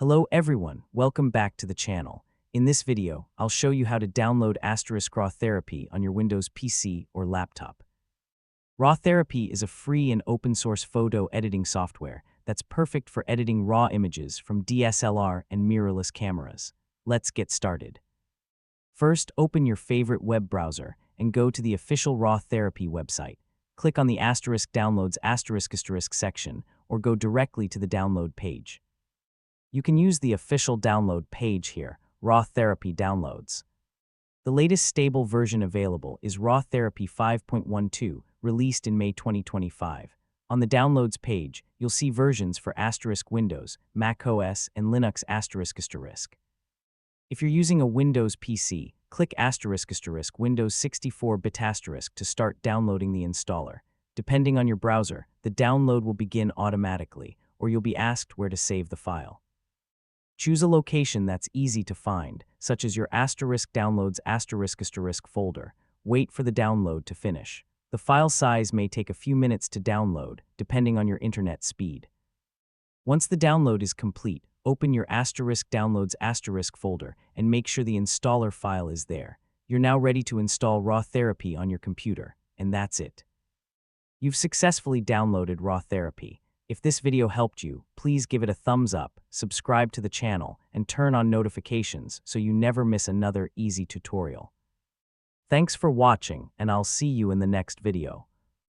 Hello everyone, welcome back to the channel. In this video, I'll show you how to download RawTherapee on your Windows PC or laptop. RawTherapee is a free and open-source photo editing software that's perfect for editing raw images from DSLR and mirrorless cameras. Let's get started. First, open your favorite web browser and go to the official RawTherapee website. Click on the *downloads** section or go directly to the download page. You can use the official download page here, RawTherapee Downloads. The latest stable version available is RawTherapee 5.12, released in May 2025. On the Downloads page, you'll see versions for Windows, macOS, and Linux ***. If you're using a Windows PC, click ** Windows 64-bit * to start downloading the installer. Depending on your browser, the download will begin automatically, or you'll be asked where to save the file. Choose a location that's easy to find, such as your *downloads** folder. Wait for the download to finish. The file size may take a few minutes to download, depending on your internet speed. Once the download is complete, open your *downloads* folder and make sure the installer file is there. You're now ready to install RawTherapee on your computer, and that's it. You've successfully downloaded RawTherapee. If this video helped you, please give it a thumbs up, subscribe to the channel, and turn on notifications so you never miss another easy tutorial. Thanks for watching, and I'll see you in the next video.